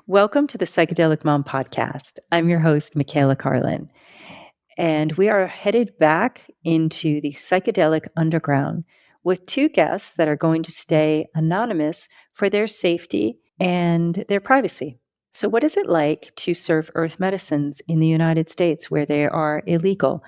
Welcome to the Psychedelic Mom podcast. I'm your host, Michaela Carlin, and we are headed back into the psychedelic underground with two guests that are going to stay anonymous for their safety and their privacy. So, what is it like to serve earth medicines in the United States where they are illegal?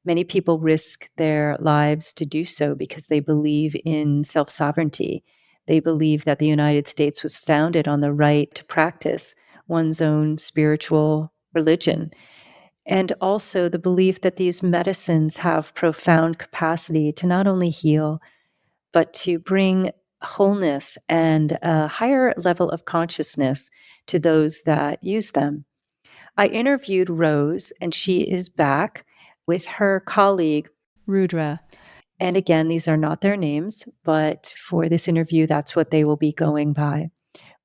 Many people risk their lives to do so because they believe in self sovereignty. They believe that the United States was founded on the right to practice one's own spiritual religion. And also the belief that these medicines have profound capacity to not only heal, but to bring wholeness and a higher level of consciousness to those that use them. I interviewed Rose, and she is back with her colleague, Rudra. And again, these are not their names, but for this interview, that's what they will be going by.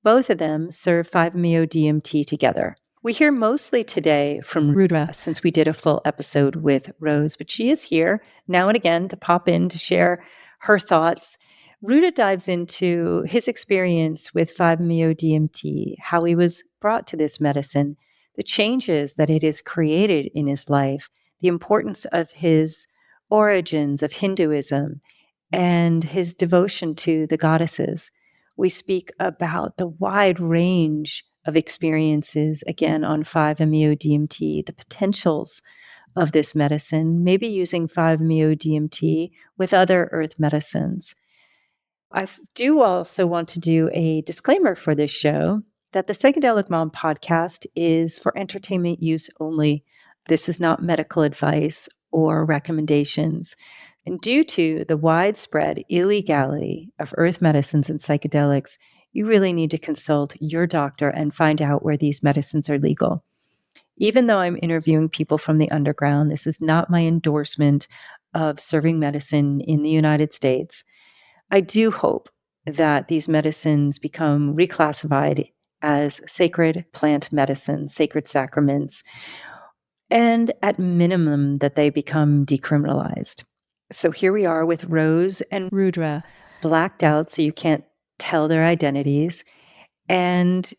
Both of them serve 5-MeO-DMT together. We hear mostly today from Rudra since we did a full episode with Rose, but she is here now and again to pop in to share her thoughts. Rudra dives into his experience with 5-MeO-DMT, how he was brought to this medicine, the changes that it has created in his life, the importance of his origins of Hinduism, and his devotion to the goddesses. We speak about the wide range of experiences, again, on 5-MeO-DMT, the potentials of this medicine, maybe using 5-MeO-DMT with other earth medicines. I do also want to do a disclaimer for this show that the Psychedelic Mom podcast is for entertainment use only. This is not medical advice or recommendations. And due to the widespread illegality of earth medicines and psychedelics, you really need to consult your doctor and find out where these medicines are legal. Even though I'm interviewing people from the underground, this is not my endorsement of serving medicine in the United States. I do hope that these medicines become reclassified as sacred plant medicines, sacred sacraments, and at minimum that they become decriminalized. So here we are with Rose and Rudra, blacked out so you can't tell their identities. And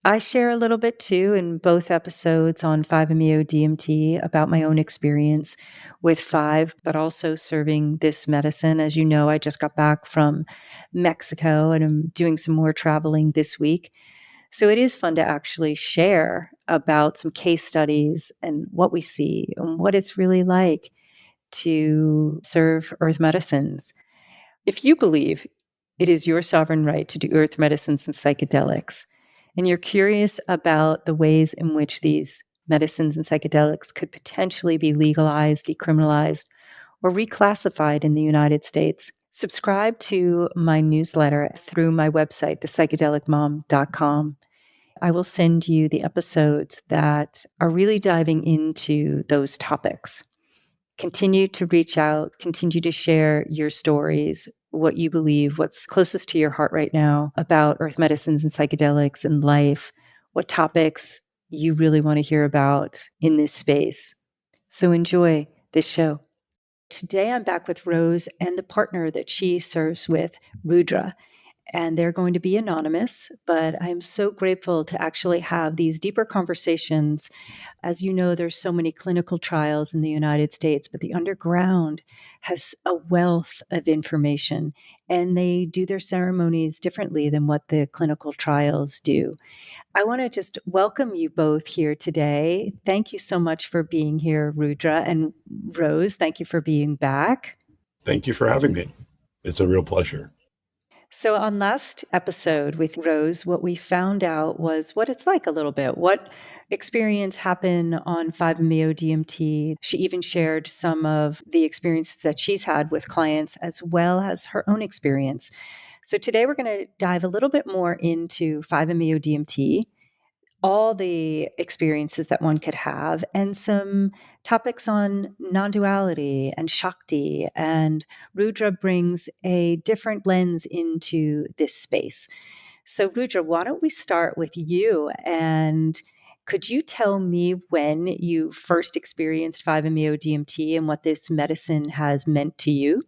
I share a little bit too in both episodes on 5-MeO-DMT about my own experience with 5, but also serving this medicine. As you know, I just got back from Mexico and I'm doing some more traveling this week. So it is fun to actually share about some case studies and what we see and what it's really like to serve earth medicines. If you believe it is your sovereign right to do earth medicines and psychedelics, and you're curious about the ways in which these medicines and psychedelics could potentially be legalized, decriminalized, or reclassified in the United States, subscribe to my newsletter through my website, thepsychedelicmom.com. I will send you the episodes that are really diving into those topics. Continue to reach out, continue to share your stories, what you believe, what's closest to your heart right now about earth medicines and psychedelics and life, what topics you really want to hear about in this space. So enjoy this show. Today I'm back with Rose and the partner that she serves with, Rudra. And they're going to be anonymous, but I'm so grateful to actually have these deeper conversations. As you know, there's so many clinical trials in the United States, but the underground has a wealth of information, and they do their ceremonies differently than what the clinical trials do. I want to just welcome you both here today. Thank you so much for being here, Rudra, and Rose, thank you for being back. Thank you for having me. It's a real pleasure. So, on last episode with Rose, what we found out was what it's like a little bit. What experience happened on 5-MeO-DMT? She even shared some of the experiences that she's had with clients as well as her own experience. So, today we're going to dive a little bit more into 5-MeO-DMT, all the experiences that one could have, and some topics on non-duality and Shakti. And Rudra brings a different lens into this space. So, Rudra, why don't we start with you? And could you tell me when you first experienced 5-MeO-DMT and what this medicine has meant to you?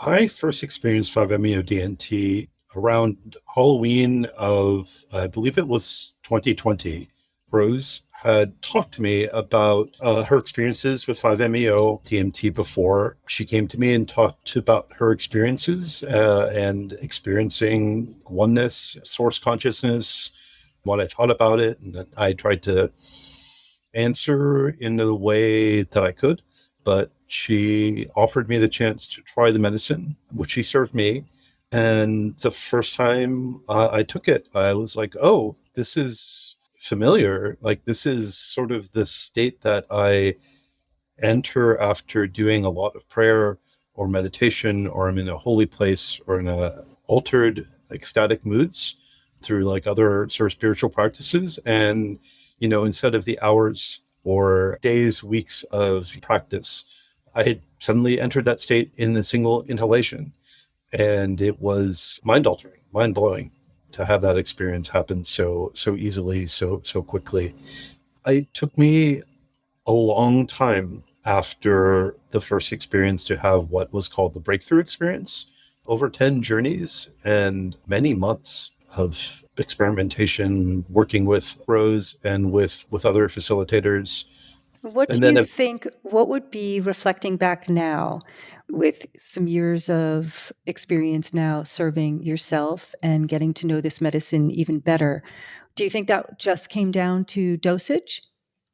I first experienced 5-MeO-DMT Around Halloween of, I believe it was 2020, Rose had talked to me about her experiences with 5-MeO DMT before. She came to me and talked about her experiences and experiencing oneness, source consciousness, what I thought about it. And I tried to answer in the way that I could, but she offered me the chance to try the medicine, which she served me. And the first time I took it, I was like, oh, this is familiar. Like, this is sort of the state that I enter after doing a lot of prayer or meditation, or I'm in a holy place or in a altered ecstatic moods through like other sort of spiritual practices. And, instead of the hours or days, weeks of practice, I had suddenly entered that state in a single inhalation. And it was mind altering, mind blowing to have that experience happen so easily, so quickly. It took me a long time after the first experience to have what was called the breakthrough experience, over 10 journeys and many months of experimentation, working with Rose and with other facilitators. What And do you then think, what would be reflecting back now with some years of experience now serving yourself and getting to know this medicine even better? Do you think that just came down to dosage?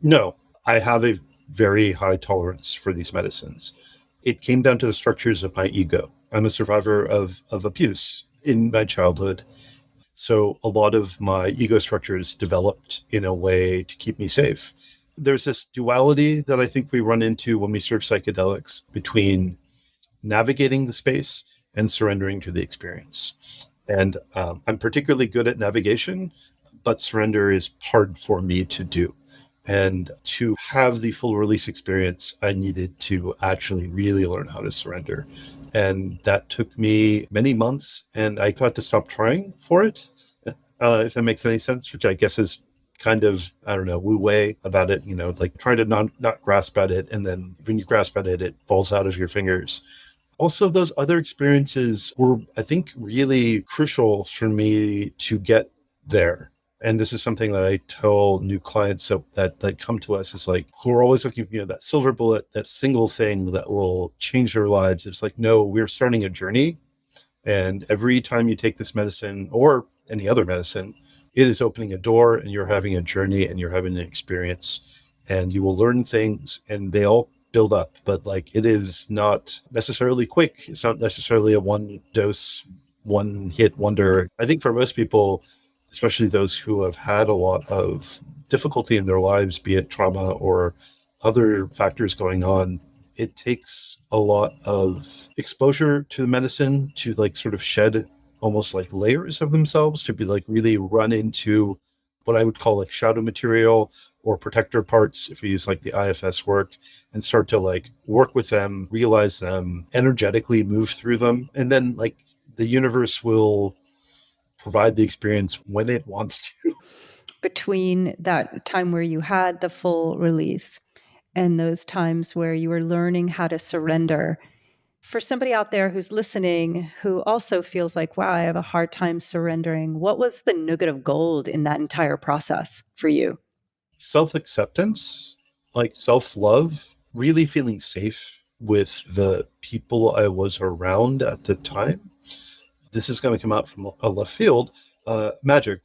no, I have a very high tolerance for these medicines. It came down to the structures of my ego. I'm a survivor of abuse in my childhood. So a lot of my ego structures developed in a way to keep me safe. There's this duality that I think we run into when we serve psychedelics between navigating the space and surrendering to the experience. And I'm particularly good at navigation, but surrender is hard for me to do. And to have the full release experience, I needed to actually really learn how to surrender. And that took me many months, and I got to stop trying for it, if that makes any sense, which I guess is kind of, I don't know, woo way about it, like trying to not grasp at it. And then when you grasp at it, it falls out of your fingers. Also, those other experiences were, I think, really crucial for me to get there. And this is something that I tell new clients that come to us, is like, who are always looking for, that silver bullet, that single thing that will change their lives. It's like, no, we're starting a journey. And every time you take this medicine or any other medicine, it is opening a door, and you're having a journey, and you're having an experience, and you will learn things, and they all build up. But like, it is not necessarily quick. It's not necessarily a one dose, one hit wonder. I think for most people, especially those who have had a lot of difficulty in their lives, be it trauma or other factors going on, it takes a lot of exposure to the medicine to like sort of shed almost like layers of themselves, to be like really run into what I would call like shadow material or protector parts, if you use like the IFS work, and start to like work with them, realize them, energetically move through them. And then like the universe will provide the experience when it wants to. Between that time where you had the full release and those times where you were learning how to surrender, for somebody out there who's listening who also feels like, wow, I have a hard time surrendering, what was the nugget of gold in that entire process for you? Self-acceptance, like self-love, really feeling safe with the people I was around at the time. This is going to come out from a left field. Magic.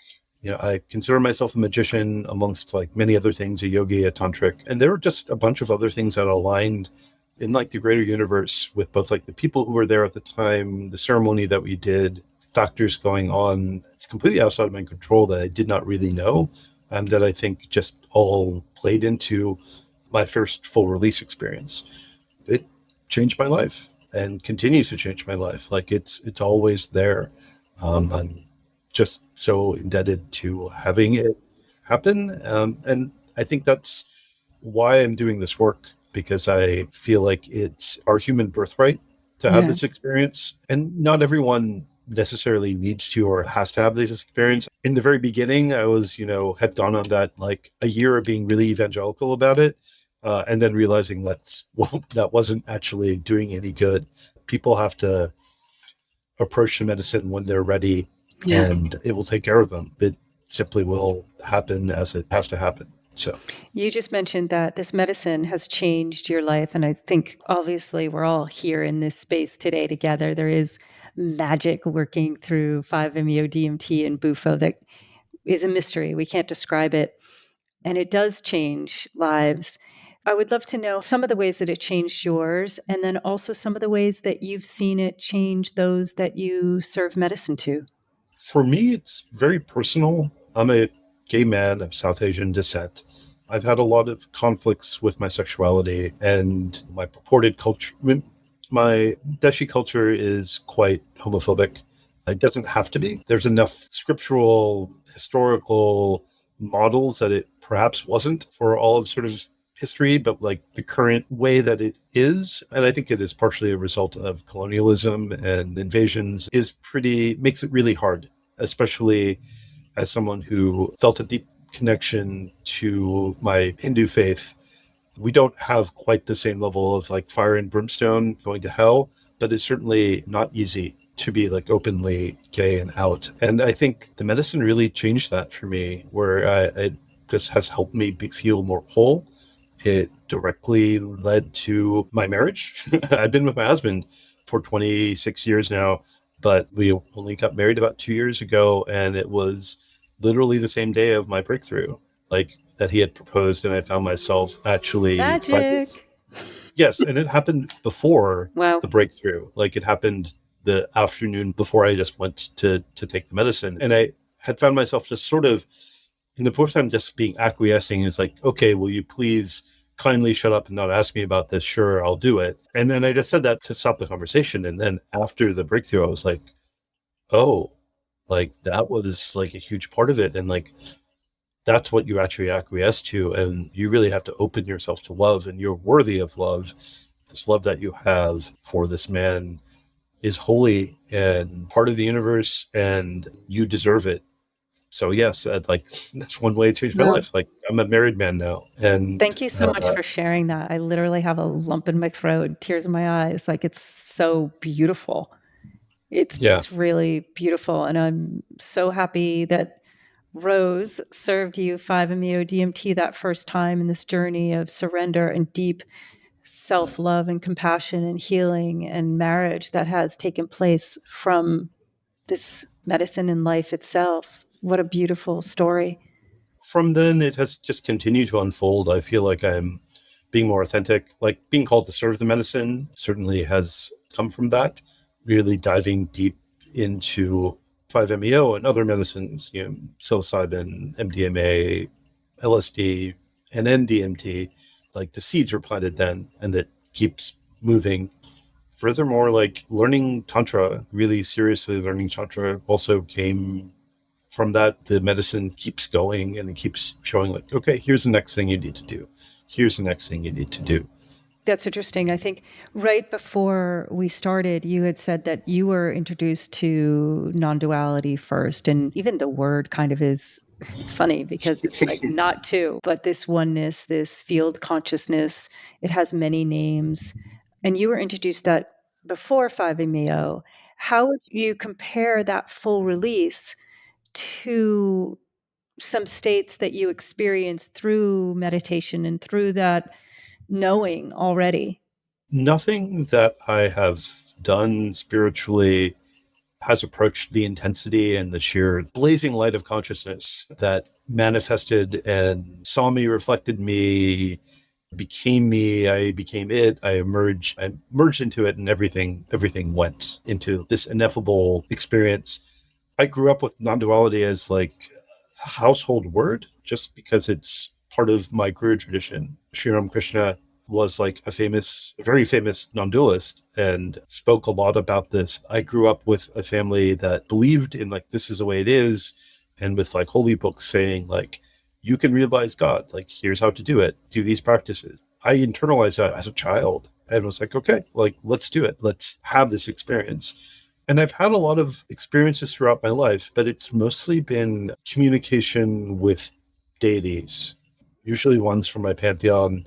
I consider myself a magician amongst like many other things, a yogi, a tantric, and there were just a bunch of other things that aligned in like the greater universe with both like the people who were there at the time, the ceremony that we did, factors going on. It's completely outside of my control that I did not really know, and that I think just all played into my first full release experience. It changed my life and continues to change my life. Like it's always there. I'm just so indebted to having it happen. And I think that's why I'm doing this work, because I feel like it's our human birthright to have Yeah. this experience. And not everyone necessarily needs to or has to have this experience. In the very beginning, I was, had gone on that like a year of being really evangelical about it. And then realizing that wasn't actually doing any good. People have to approach the medicine when they're ready, Yeah. and it will take care of them. It simply will happen as it has to happen. So You just mentioned that this medicine has changed your life. And I think obviously we're all here in this space today together. There is magic working through 5-MeO DMT and Bufo that is a mystery. We can't describe it. And it does change lives. I would love to know some of the ways that it changed yours, and then also some of the ways that you've seen it change those that you serve medicine to. for me, it's very personal. I'm a gay man of South Asian descent. I've had a lot of conflicts with my sexuality and my purported culture. My Deshi culture is quite homophobic. It doesn't have to be. There's enough scriptural, historical models that it perhaps wasn't for all of sort of history, but like the current way that it is, and I think it is partially a result of colonialism and invasions, makes it really hard, especially as someone who felt a deep connection to my Hindu faith. We don't have quite the same level of like fire and brimstone going to hell, but it's certainly not easy to be like openly gay and out. And I think the medicine really changed that for me, where it just has helped me feel more whole. It directly led to my marriage. I've been with my husband for 26 years now, but we only got married about 2 years ago. And it was literally the same day of my breakthrough, like that he had proposed. And I found myself actually Magic. yes. And it happened before Wow. the breakthrough. Like it happened the afternoon before I just went to take the medicine. And I had found myself just sort of in the first time just being acquiescing. Is like, okay, will you please kindly shut up and not ask me about this? Sure, I'll do it. And then I just said that to stop the conversation. And then after the breakthrough, I was like, oh, like that was like a huge part of it. And like, that's what you actually acquiesce to. And you really have to open yourself to love, and you're worthy of love. This love that you have for this man is holy and part of the universe, and you deserve it. So yes, like that's one way to change my Wow. life. Like I'm a married man now, and Thank you so much for sharing that. I literally have a lump in my throat, tears in my eyes. Like it's so beautiful. It's yeah, it's really beautiful. And I'm so happy that Rose served you 5-MeO DMT that first time in this journey of surrender and deep self-love and compassion and healing and marriage that has taken place from this medicine and life itself. What a beautiful story. from then it has just continued to unfold. I feel like I'm being more authentic. Like being called to serve the medicine certainly has come from that. Really diving deep into 5-MeO and other medicines, psilocybin, MDMA, LSD, and then DMT. Like the seeds were planted then, and that keeps moving. Furthermore, like learning Tantra, really seriously learning Tantra also came from that. The medicine keeps going and it keeps showing like, okay, here's the next thing you need to do. Here's the next thing you need to do. That's interesting. I think right before we started, you had said that you were introduced to non-duality first. And even the word kind of is funny because it's like not two, but this oneness, this field consciousness, it has many names. And you were introduced that before 5-MeO. How would you compare that full release to some states that you experienced through meditation and through that knowing already? Nothing that I have done spiritually has approached the intensity and the sheer blazing light of consciousness that manifested and saw me, reflected me, became me. I became it. I merged into it, and everything went into this ineffable experience. I grew up with non-duality as like a household word just because it's part of my Guru tradition. Sri Ramakrishna was like a very famous non-dualist and spoke a lot about this. I grew up with a family that believed in like, this is the way it is. And with like holy books saying like, you can realize God, like, here's how to do it. Do these practices. I internalized that as a child and was like, okay, like, let's do it. Let's have this experience. And I've had a lot of experiences throughout my life, but it's mostly been communication with deities, usually ones from my pantheon.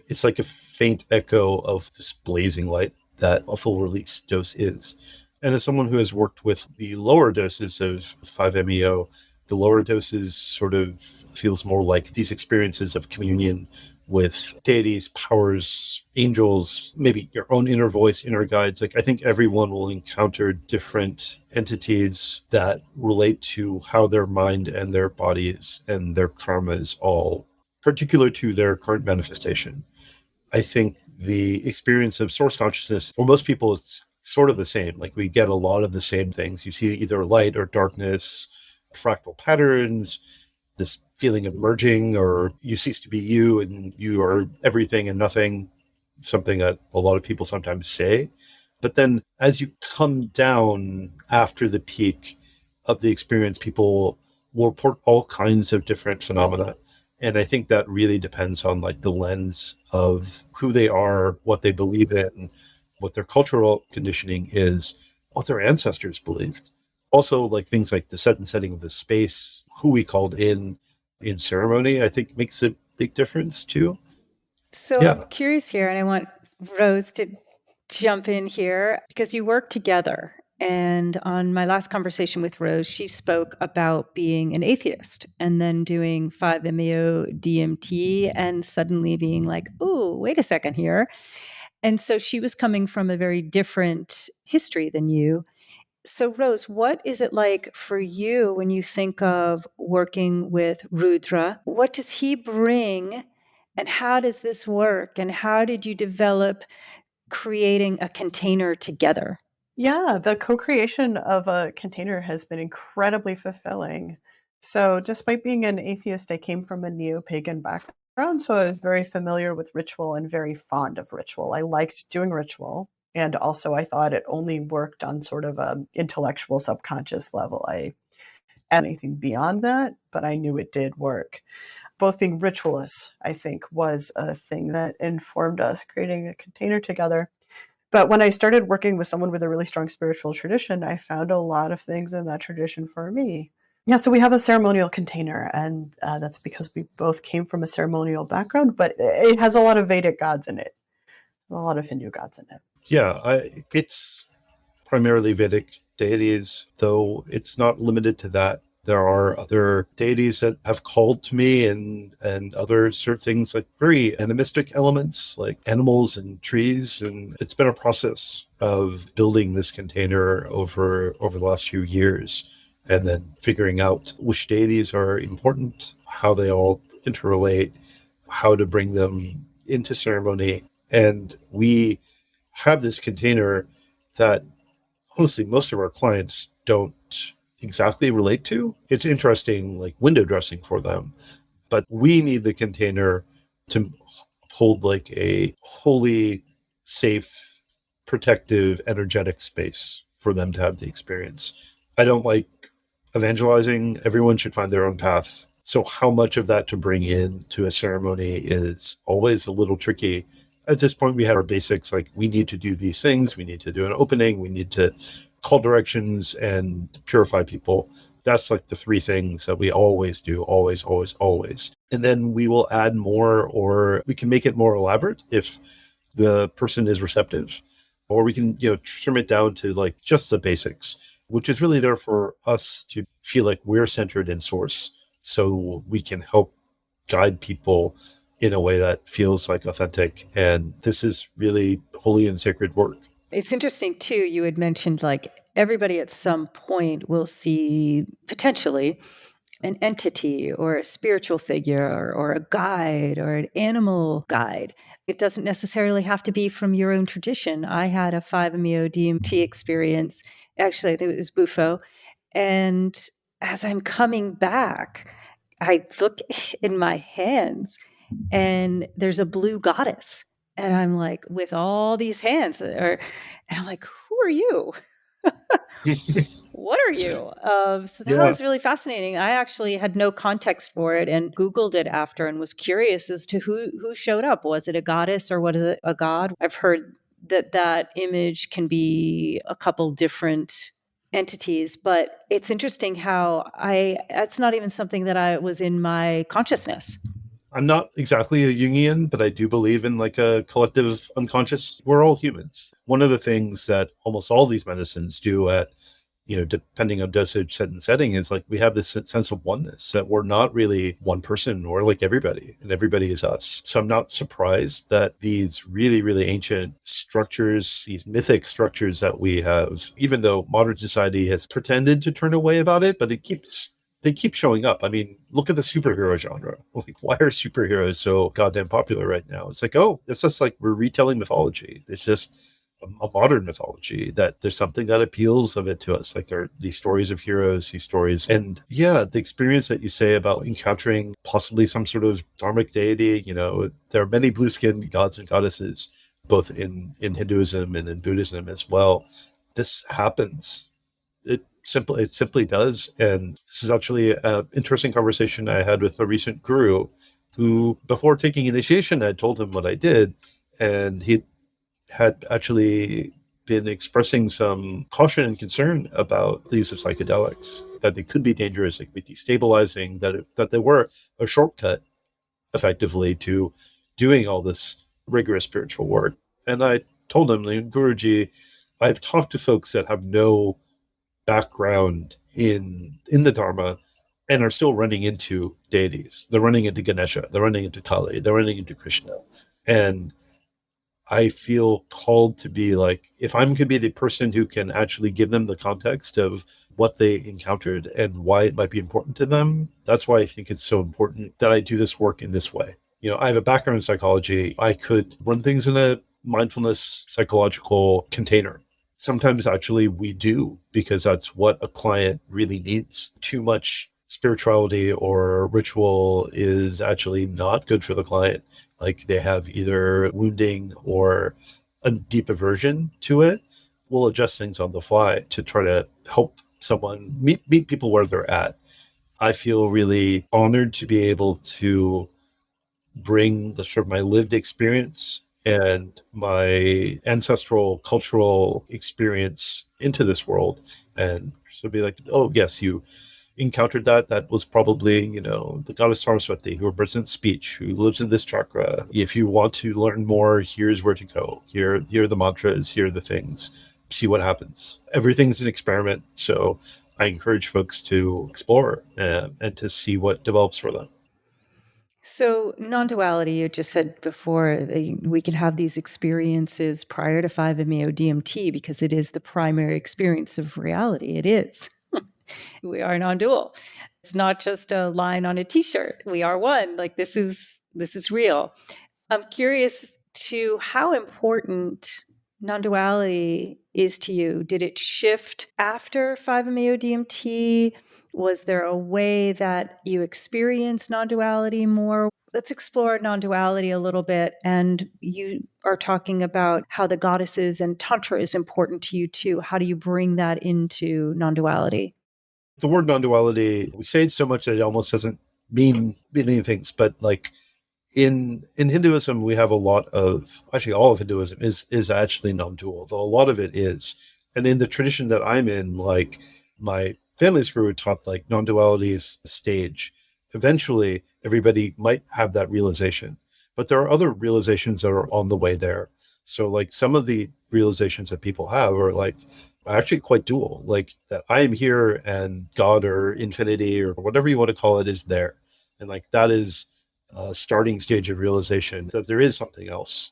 It's like a faint echo of this blazing light that a full release dose is. And as someone who has worked with the lower doses of 5-MeO, the lower doses sort of feels more like these experiences of communion with deities, powers, angels, maybe your own inner voice, inner guides. Like I think everyone will encounter different entities that relate to how their mind and their bodies and their karma is all particular to their current manifestation. I think the experience of source consciousness, for most people, it's sort of the same. Like we get a lot of the same things. You see either light or darkness, fractal patterns, this feeling of merging, or you cease to be you and you are everything and nothing, something that a lot of people sometimes say. But then as you come down after the peak of the experience, people will report all kinds of different phenomena. And I think that really depends on like the lens of who they are, what they believe in, what their cultural conditioning is, what their ancestors believed. Also, like things like the set and setting of the space, who we called in ceremony, I think makes a big difference too. So I'm Yeah. curious here, and I want Rose to jump in here because you work together. And on my last conversation with Rose, she spoke about being an atheist and then doing 5-MeO DMT and suddenly being like, oh, wait a second here. And so she was coming from a very different history than you. So, Rose, what is it like for you when you think of working with Rudra? What does he bring, and how does this work? And how did you develop creating a container together? Yeah, the co-creation of a container has been incredibly fulfilling. So, despite being an atheist, I came from a neo-pagan background, so I was very familiar with ritual and very fond of ritual. I liked doing ritual, and also I thought it only worked on sort of a intellectual subconscious level. I anything beyond that, but I knew it did work. Both being ritualists, I think, was a thing that informed us creating a container together. But when I started working with someone with a really strong spiritual tradition, I found a lot of things in that tradition for me. Yeah, so we have a ceremonial container, and that's because we both came from a ceremonial background, but it has a lot of Vedic gods in it, a lot of Hindu gods in it. Yeah. It's primarily Vedic deities, though it's not limited to that. There are other deities that have called to me and other sort of things like very animistic elements like animals and trees. And it's been a process of building this container over the last few years and then figuring out which deities are important, how they all interrelate, how to bring them into ceremony. And we have this container that honestly most of our clients don't exactly relate to. It's interesting, like window dressing for them, but we need the container to hold like a holy, safe, protective, energetic space for them to have the experience. I don't like evangelizing. Everyone should find their own path. So how much of that to bring in to a ceremony is always a little tricky. At this point, we have our basics, like we need to do these things. We need to do an opening. We need to call directions and purify people. That's like the three things that we always do, always, always, always. And then we will add more, or we can make it more elaborate if the person is receptive, or we can, trim it down to like just the basics, which is really there for us to feel like we're centered in source. So we can help guide people in a way that feels like authentic. And this is really holy and sacred work. It's interesting too. You had mentioned like everybody at some point will see potentially an entity or a spiritual figure or a guide or an animal guide. It doesn't necessarily have to be from your own tradition. I had a 5-MeO DMT experience. Actually, I think it was Bufo. And as I'm coming back, I look in my hands and there's a blue goddess. And I'm like, with all these hands, and I'm like, who are you? What are you? So that Yeah. was really fascinating. I actually had no context for it and Googled it after and was curious as to who showed up. Was it a goddess or was it a god? I've heard that image can be a couple different entities, but it's interesting how that's not even something that I was in my consciousness. I'm not exactly a Jungian, but I do believe in like a collective unconscious. We're all humans. One of the things that almost all these medicines do at, depending on dosage, set, and setting, is like we have this sense of oneness, that we're not really one person, we're like everybody, and everybody is us. So I'm not surprised that these really, really ancient structures, these mythic structures that we have, even though modern society has pretended to turn away about it, but they keep showing up. I mean, look at the superhero genre. Like, why are superheroes so goddamn popular right now? It's like, oh, it's just like we're retelling mythology. It's just a modern mythology, that there's something that appeals of it to us. Like, there are these stories of heroes, these stories. And yeah, the experience that you say about encountering possibly some sort of dharmic deity, there are many blue skinned gods and goddesses, both in Hinduism and in Buddhism as well. This happens. It simply does. And this is actually an interesting conversation I had with a recent guru who, before taking initiation, I told him what I did. And he had actually been expressing some caution and concern about the use of psychedelics, that they could be dangerous, they could be destabilizing, that they were a shortcut effectively to doing all this rigorous spiritual work. And I told him, Guruji, I've talked to folks that have no background in the Dharma and are still running into deities. They're running into Ganesha, they're running into Kali, they're running into Krishna. And I feel called to be like, if I'm going to be the person who can actually give them the context of what they encountered and why it might be important to them, that's why I think it's so important that I do this work in this way. I have a background in psychology. I could run things in a mindfulness psychological container. Sometimes actually we do, because that's what a client really needs. Too much spirituality or ritual is actually not good for the client. Like, they have either wounding or a deep aversion to it. We'll adjust things on the fly to try to help someone meet people where they're at. I feel really honored to be able to bring the sort of my lived experience and my ancestral cultural experience into this world, and so be like, oh yes, you encountered that was probably, the goddess Saraswati, who represents speech, who lives in this chakra. If you want to learn more, here's where to go. Here are the mantras, here are the things. See what happens. Everything's an experiment. So I encourage folks to explore and to see what develops for them. So, non duality, you just said before, we can have these experiences prior to 5-MeO DMT because it is the primary experience of reality. It is. We are non dual. It's not just a line on a t shirt. We are one. Like, this is real. I'm curious to how important non-duality is to you. Did it shift after 5-MeO DMT? Was there a way that you experienced non-duality more? Let's explore non-duality a little bit. And you are talking about how the goddesses and tantra is important to you too. How do you bring that into non-duality? The word non-duality, we say it so much that it almost doesn't mean many things, but like, in Hinduism, we have a lot of, actually all of Hinduism is actually non-dual, though a lot of it is. And in the tradition that I'm in, like, my family's guru taught like non-duality is the stage. Eventually, everybody might have that realization, but there are other realizations that are on the way there. So like, some of the realizations that people have are like actually quite dual, like that I am here and God or infinity or whatever you want to call it is there. And like, that is starting stage of realization that there is something else.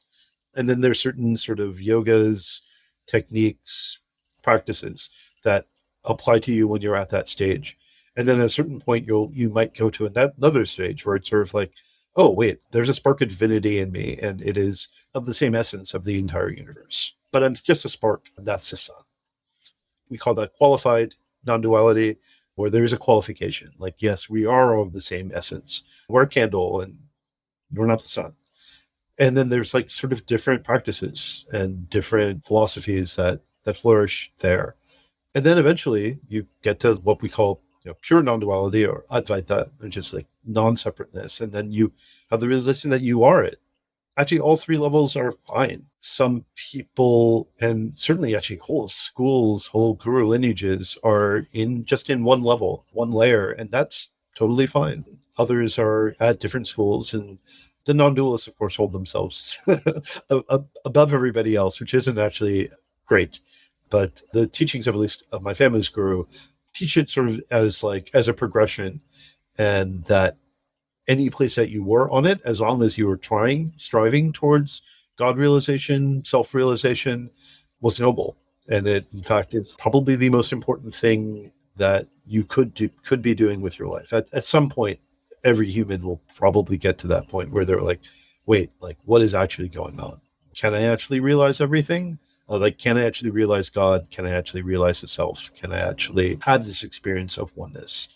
And then there's certain sort of yogas, techniques, practices that apply to you when you're at that stage. And then at a certain point, you might go to another stage where it's sort of like, oh wait, there's a spark of divinity in me, and it is of the same essence of the entire universe. But I'm just a spark, and that's the sun. We call that qualified non-duality, where there is a qualification. Like, yes, we are all of the same essence. We're a candle, and we're not the sun. And then there's like sort of different practices and different philosophies that flourish there. And then eventually you get to what we call, pure non-duality, or Advaita, which is like non-separateness. And then you have the realization that you are it. Actually, all three levels are fine. Some people, and certainly actually whole schools, whole guru lineages, are in just in one level, one layer, and that's totally fine. Others are at different schools, and the non-dualists, of course, hold themselves above everybody else, which isn't actually great. But the teachings, of at least of my family's guru, teach it sort of as a progression, and that any place that you were on it, as long as you were striving towards God realization, self-realization, was noble. And in fact, it's probably the most important thing that you could be doing with your life. At some point, every human will probably get to that point where they're like, wait, like, what is actually going on? Can I actually realize everything? Can I actually realize God? Can I actually realize the self? Can I actually have this experience of oneness?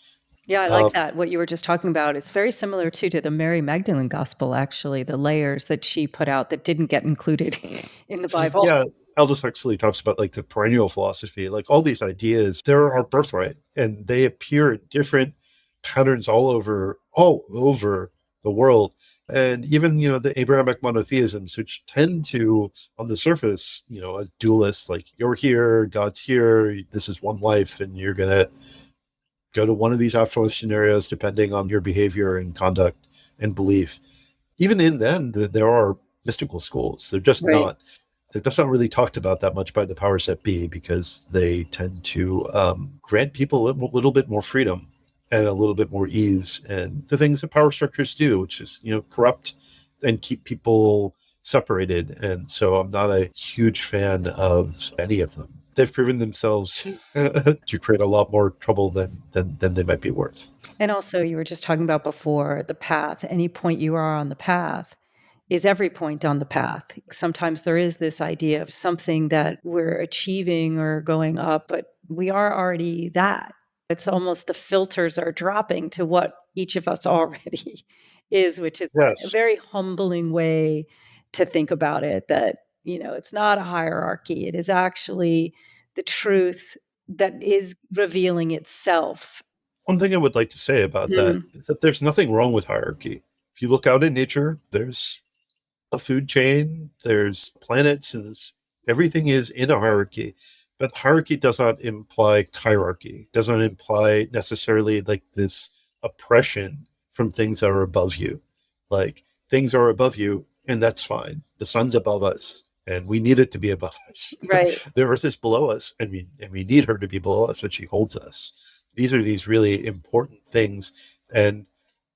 Yeah, I like Um, that. What you were just talking about. It's very similar to the Mary Magdalene gospel, actually, the layers that she put out that didn't get included in the Bible. yeah, Aldous Huxley talks about like the perennial philosophy, like all these ideas, they're our birthright, and they appear in different patterns all over the world. And even, the Abrahamic monotheisms, which tend to, on the surface, as dualists, like you're here, God's here, this is one life, and you're gonna go to one of these afterlife scenarios depending on your behavior and conduct and belief. Even in them, there are mystical schools. Right. They're just not really talked about that much by the powers that be, because they tend to grant people a little bit more freedom and a little bit more ease, and the things that power structures do, which is, corrupt and keep people separated. And so I'm not a huge fan of any of them. They've proven themselves to create a lot more trouble than they might be worth. And also, you were just talking about before the path. Any point you are on the path is every point on the path. Sometimes there is this idea of something that we're achieving or going up, but we are already that. It's almost the filters are dropping to what each of us already is, which is a Yes. very humbling way to think about it, that, it's not a hierarchy. It is actually the truth that is revealing itself. One thing I would like to say about that Mhm. is that there's nothing wrong with hierarchy. If you look out in nature, there's a food chain, there's planets, and everything is in a hierarchy. But hierarchy does not imply hierarchy, does not imply necessarily like this oppression from things that are above you. Like, things are above you, and that's fine. The sun's above us, and we need it to be above us. Right. The earth is below us, and we need her to be below us, but she holds us. These are these really important things, and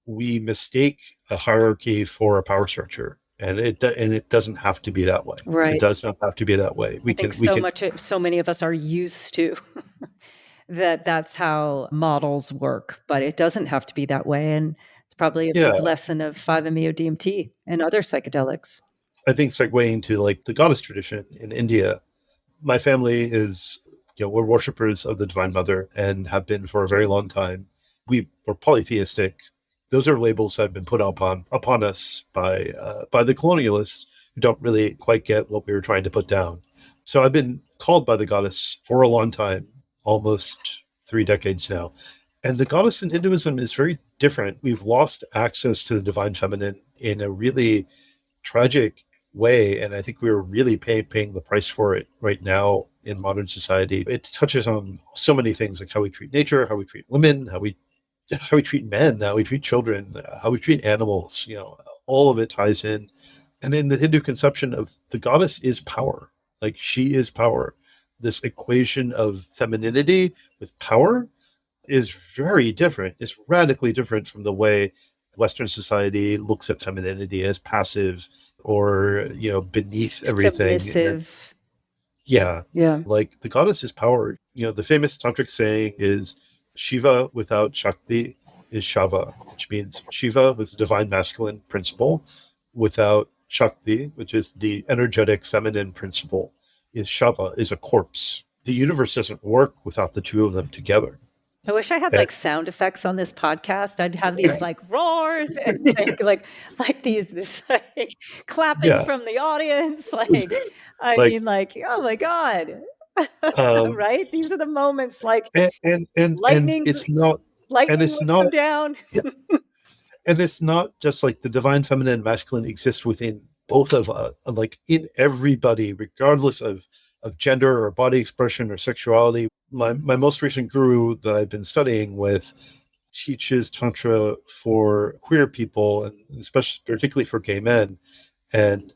we mistake a hierarchy for a power structure, and it doesn't have to be that way. It Right. does not have to be that way. I think so many of us are used to that that's how models work, but it doesn't have to be that way. And it's probably a big Yeah, lesson of 5-MeO DMT and other psychedelics. I think segueing to like the goddess tradition in India, my family is, we're worshippers of the Divine Mother and have been for a very long time. We were polytheistic. Those are labels that have been put upon us by the colonialists who don't really quite get what we were trying to put down. So I've been called by the goddess for a long time, almost 3 decades now. And the goddess in Hinduism is very different. We've lost access to the divine feminine in a really tragic way, and I think we're really paying the price for it right now in modern society. It touches on so many things, like how we treat nature, how we treat women, how we treat men, how we treat children, how we treat animals. All of it ties in. And in the Hindu conception of the goddess is power, like she is power. This equation of femininity with power is very different. It's radically different from the way Western society looks at femininity as passive or, beneath everything. And Submissive. yeah, Yeah. like the goddess is power. The famous tantric saying is Shiva without Shakti is Shava, which means Shiva was the divine masculine principle without Shakti, which is the energetic feminine principle, is Shava, is a corpse. The universe doesn't work without the two of them together. I wish I had And like sound effects on this podcast. I'd have these like roars and like these this like clapping yeah, from the audience. Like, I like mean, like, oh my God. um Right? These are the moments like and lightning and lightning it's would not come down. yeah, and it's not just like the divine feminine and masculine exist within both of us, like in everybody, regardless of gender or body expression or sexuality. My most recent guru that I've been studying with teaches Tantra for queer people, and especially particularly for gay men. And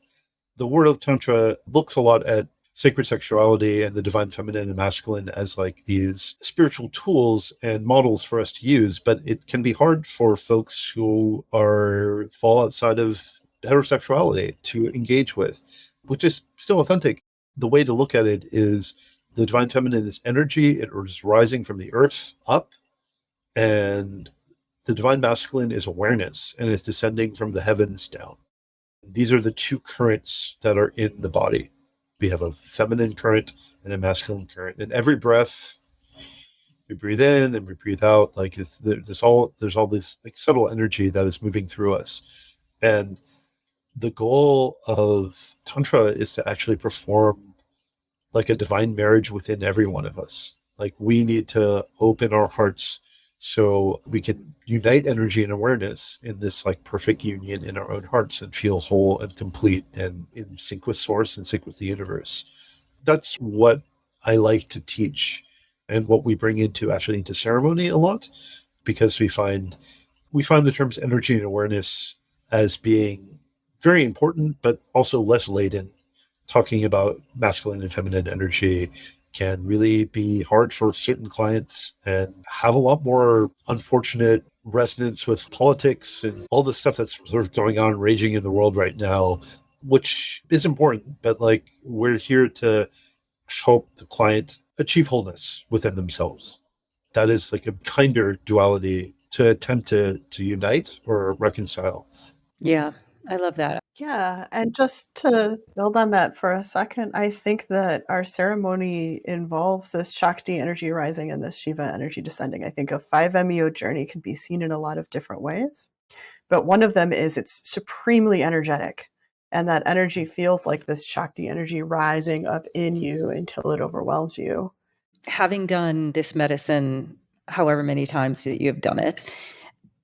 the world of Tantra looks a lot at sacred sexuality and the divine feminine and masculine as like these spiritual tools and models for us to use. But it can be hard for folks who fall outside of heterosexuality to engage with, which is still authentic. The way to look at it is the divine feminine is energy. It is rising from the earth up, and the divine masculine is awareness, and it's descending from the heavens down. These are the two currents that are in the body. We have a feminine current and a masculine current. And every breath, we breathe in and we breathe out. Like there's all this like subtle energy that is moving through us. And the goal of Tantra is to actually perform like a divine marriage within every one of us. Like we need to open our hearts so we can unite energy and awareness in this like perfect union in our own hearts and feel whole and complete and in sync with source and sync with the universe. That's what I like to teach and what we bring into ceremony a lot, because we find the terms energy and awareness as being very important, but also less laden. Talking about masculine and feminine energy can really be hard for certain clients and have a lot more unfortunate resonance with politics and all the stuff that's sort of going on, raging in the world right now, which is important. But like, we're here to help the client achieve wholeness within themselves. That is like a kinder duality to attempt to unite or reconcile. Yeah, I love that. Yeah, and just to build on that for a second, I think that our ceremony involves this Shakti energy rising and this Shiva energy descending. I think a 5-MeO journey can be seen in a lot of different ways, but one of them is it's supremely energetic. And that energy feels like this Shakti energy rising up in you until it overwhelms you. Having done this medicine however many times that you've done it,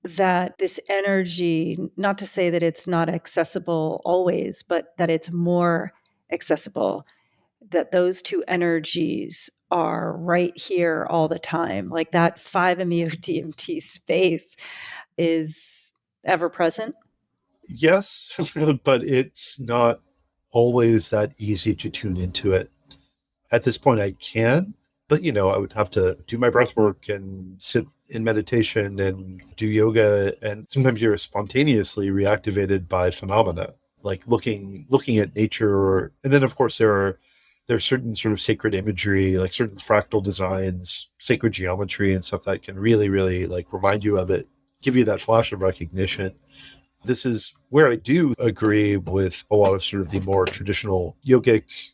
that this energy, not to say that it's not accessible always, but that it's more accessible, that those two energies are right here all the time. Like that 5-MeO DMT space is ever present. Yes, but it's not always that easy to tune into it. At this point, I can, but I would have to do my breath work and sit in meditation and do yoga. And sometimes you're spontaneously reactivated by phenomena, like looking at nature. And then, of course, there's certain sort of sacred imagery, like certain fractal designs, sacred geometry and stuff that can really, really like remind you of it, give you that flash of recognition. This is where I do agree with a lot of sort of the more traditional yogic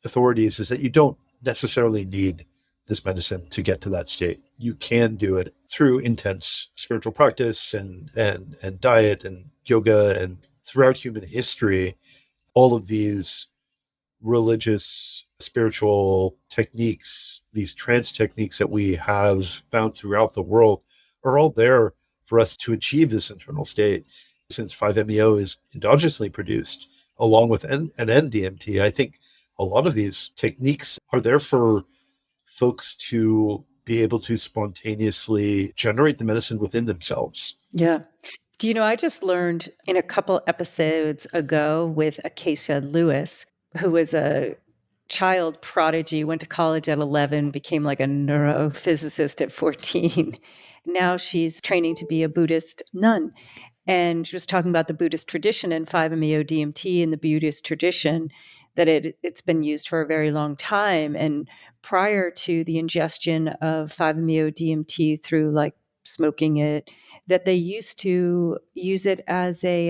authorities, is that you don't necessarily need this medicine to get to that state. You can do it through intense spiritual practice and diet and yoga. And throughout human history, all of these religious, spiritual techniques, these trance techniques that we have found throughout the world are all there for us to achieve this internal state. Since 5-MeO is endogenously produced along with an NDMT, I think a lot of these techniques are there for folks to be able to spontaneously generate the medicine within themselves. Yeah. Do you know, I just learned in a couple episodes ago with Acacia Lewis, who was a child prodigy, went to college at 11, became like a neurophysicist at 14. Now she's training to be a Buddhist nun. And she was talking about the Buddhist tradition and 5-MeO DMT in the Buddhist tradition, that it's been used for a very long time. And prior to the ingestion of 5-MeO DMT through like smoking it, that they used to use it as a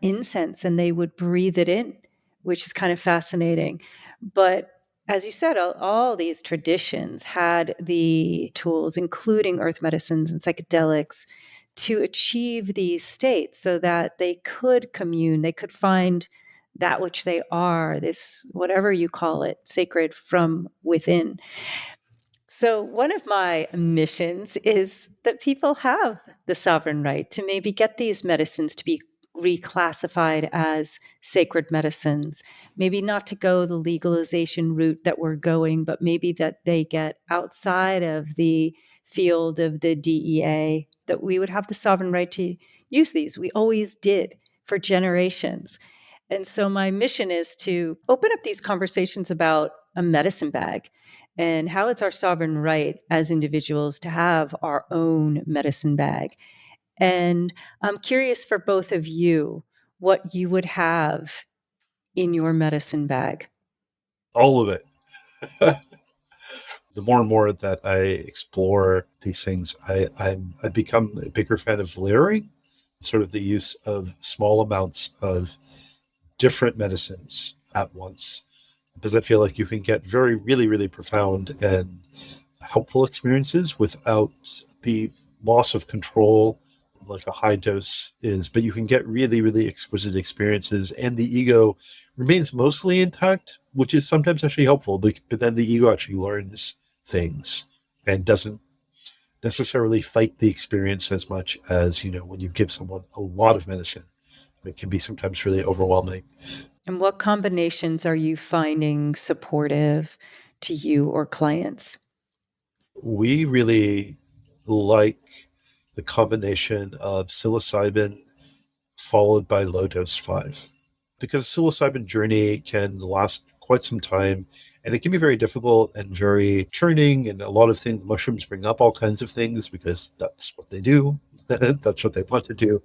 incense and they would breathe it in, which is kind of fascinating. But as you said, all these traditions had the tools, including earth medicines and psychedelics, to achieve these states so that they could commune, they could find that which they are, this, whatever you call it, sacred from within. So, one of my missions is that people have the sovereign right to maybe get these medicines to be reclassified as sacred medicines. Maybe not to go the legalization route that we're going, but maybe that they get outside of the field of the DEA that we would have the sovereign right to use these. We always did for generations. And so my mission is to open up these conversations about a medicine bag and how it's our sovereign right as individuals to have our own medicine bag. And I'm curious for both of you what you would have in your medicine bag. All of it. The more and more that I explore these things, I become a bigger fan of layering, sort of the use of small amounts of different medicines at once, because I feel like you can get very, really, really profound and helpful experiences without the loss of control like a high dose is, but you can get really, really exquisite experiences, and the ego remains mostly intact, which is sometimes actually helpful, but then the ego actually learns things and doesn't necessarily fight the experience as much as, when you give someone a lot of medicine. It can be sometimes really overwhelming. And what combinations are you finding supportive to you or clients? We really like the combination of psilocybin followed by low dose 5, because psilocybin journey can last quite some time, and it can be very difficult and very churning, and a lot of things. Mushrooms bring up all kinds of things because that's what they do. That's what they want to do.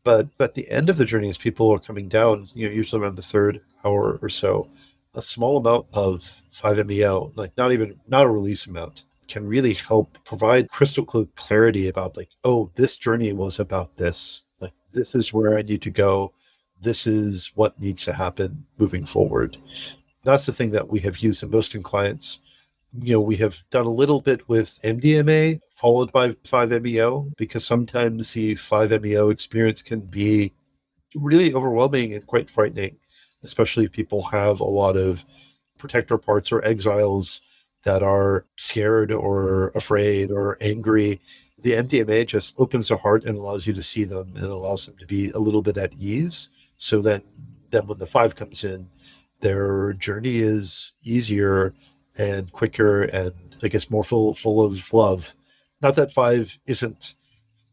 But at the end of the journey, as people are coming down, usually around the third hour or so, a small amount of 5-MeO, like not a release amount, can really help provide crystal clear clarity about, like, oh, this journey was about this. Like, this is where I need to go. This is what needs to happen moving forward. That's the thing that we have used in most in clients. We have done a little bit with MDMA followed by 5-MeO, because sometimes the 5-MeO experience can be really overwhelming and quite frightening, especially if people have a lot of protector parts or exiles that are scared or afraid or angry. The MDMA just opens the heart and allows you to see them and allows them to be a little bit at ease. So then when the 5 comes in, their journey is easier and quicker, and I guess more full of love. Not that 5 isn't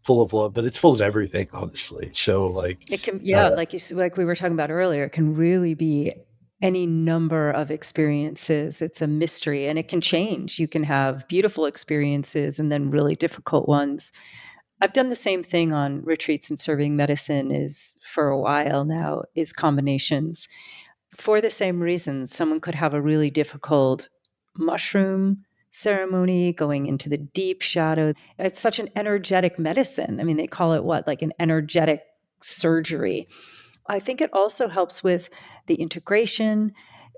full of love, but it's full of everything, honestly. So It can, like we were talking about earlier, it can really be any number of experiences. It's a mystery, and it can change. You can have beautiful experiences and then really difficult ones. I've done the same thing on retreats and serving medicine is for a while now, is combinations. For the same reasons, someone could have a really difficult mushroom ceremony going into the deep shadow. It's such an energetic medicine. I mean, they call it what, like an energetic surgery. I think it also helps with the integration.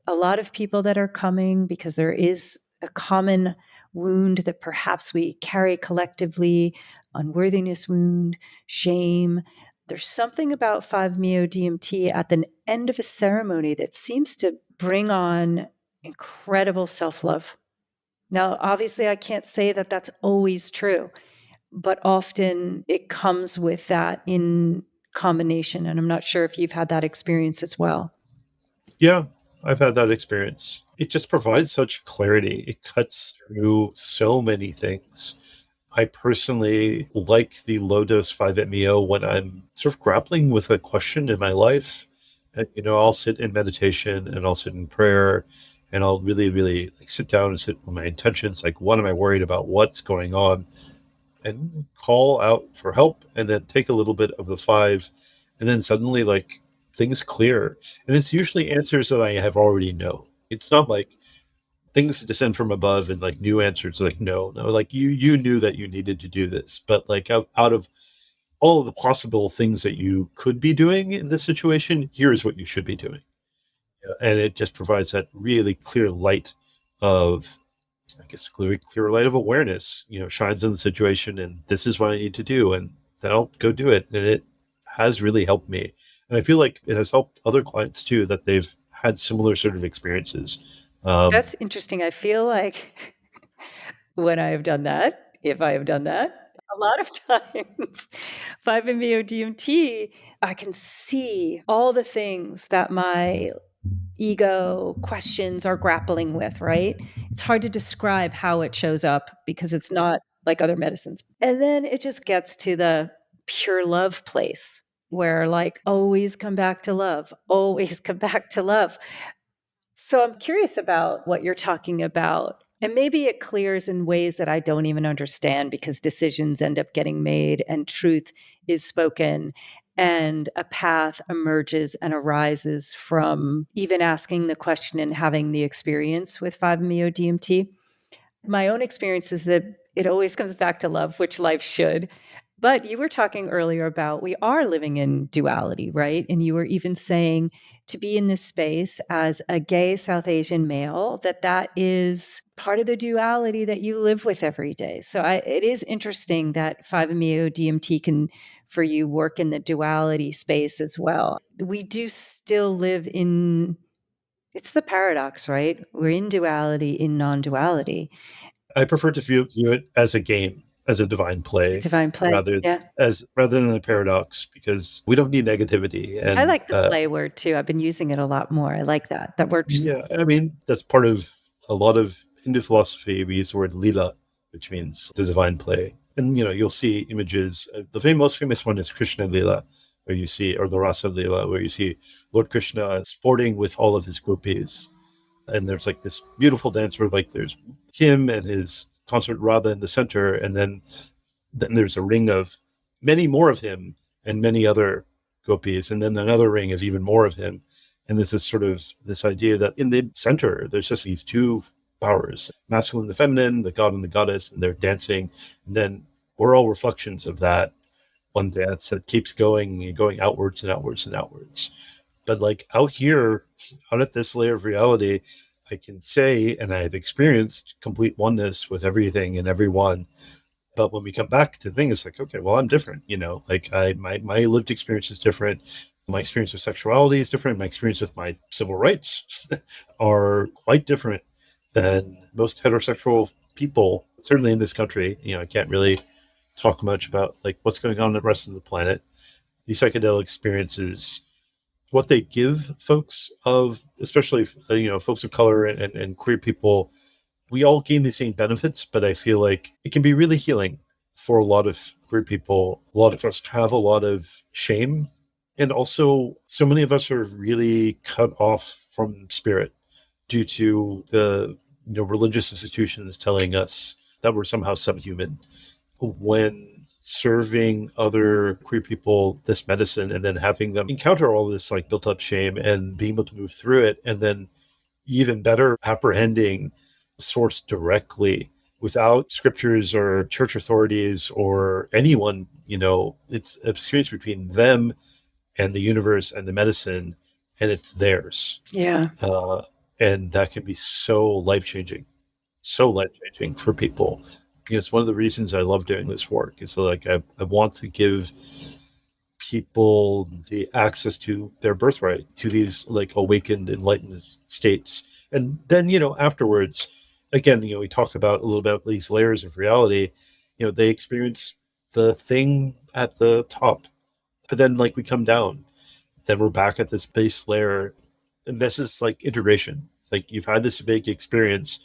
A lot of people that are coming, because there is a common wound that perhaps we carry collectively, unworthiness wound, shame. There's something about 5-MeO DMT at the end of a ceremony that seems to bring on incredible self-love. Now, obviously, I can't say that that's always true, but often it comes with that in combination. And I'm not sure if you've had that experience as well. Yeah, I've had that experience. It just provides such clarity. It cuts through so many things. I personally like the low dose 5-MeO when I'm sort of grappling with a question in my life. And, I'll sit in meditation and I'll sit in prayer and I'll really, really sit down and sit with my intentions. Like, what am I worried about? What's going on? And call out for help, and then take a little bit of the 5, and then suddenly, like, things clear. And it's usually answers that I have already know. It's not like things descend from above and like new answers. Like, no, like you knew that you needed to do this, but like out of all of the possible things that you could be doing in this situation, here's what you should be doing. And it just provides that really clear light of, I guess, clear light of awareness, shines on the situation, and this is what I need to do, and then I'll go do it. And it has really helped me. And I feel like it has helped other clients too, that they've had similar sort of experiences. That's interesting. I feel like when I have done that, if I have done that, a lot of times, 5-MeO DMT, I can see all the things that my ego questions are grappling with, right? It's hard to describe how it shows up because it's not like other medicines. And then it just gets to the pure love place where like always come back to love, always come back to love. So I'm curious about what you're talking about. And maybe it clears in ways that I don't even understand because decisions end up getting made and truth is spoken and a path emerges and arises from even asking the question and having the experience with 5-MeO DMT. My own experience is that it always comes back to love, which life should. But you were talking earlier about we are living in duality, right? And you were even saying to be in this space as a gay South Asian male, that is part of the duality that you live with every day. So it is interesting that 5-MeO DMT can, for you, work in the duality space as well. We do still live in, it's the paradox, right? We're in duality, in non-duality. I prefer to view it as a game, as a divine A play, divine play. rather Yeah. rather than a paradox, because we don't need negativity. I And like the play word too. I've been using it a lot more. I like that. That works. yeah, I mean that's part of a lot of Hindu philosophy. We use the word lila, which means the divine play, and you'll see images. The most famous one is Krishna Lila, where you see, or the Rasa Lila, where you see Lord Krishna sporting with all of his gopis. And there's like this beautiful dance where like there's him and his consort Radha in the center, and then there's a ring of many more of him and many other gopis, and then another ring of even more of him. And this is sort of this idea that in the center there's just these two powers, masculine and feminine, the god and the goddess, and they're dancing. And then we're all reflections of that one dance that keeps going and going outwards and outwards and outwards. But like out here, out at this layer of reality, I can say, and I've experienced complete oneness with everything and everyone. But when we come back to things, it's like, okay, well, I'm different, like my lived experience is different. My experience with sexuality is different. My experience with my civil rights are quite different than most heterosexual people, certainly in this country. I can't really talk much about like what's going on in the rest of the planet. These psychedelic experiences, what they give folks of, especially folks of color and queer people, we all gain the same benefits, but I feel like it can be really healing for a lot of queer people. A lot of us have a lot of shame, and also so many of us are really cut off from spirit due to the religious institutions telling us that we're somehow subhuman. When serving other queer people this medicine and then having them encounter all this like built up shame and being able to move through it, and then even better apprehending source directly without scriptures or church authorities or anyone, it's an experience between them and the universe and the medicine, and it's theirs. Yeah. And that can be so life-changing for people. It's one of the reasons I love doing this work. Is like I want to give people the access to their birthright, to these like awakened, enlightened states. And then, afterwards, again, we talk about a little bit about these layers of reality. They experience the thing at the top, but then like we come down, then we're back at this base layer. And this is like integration. Like you've had this big experience.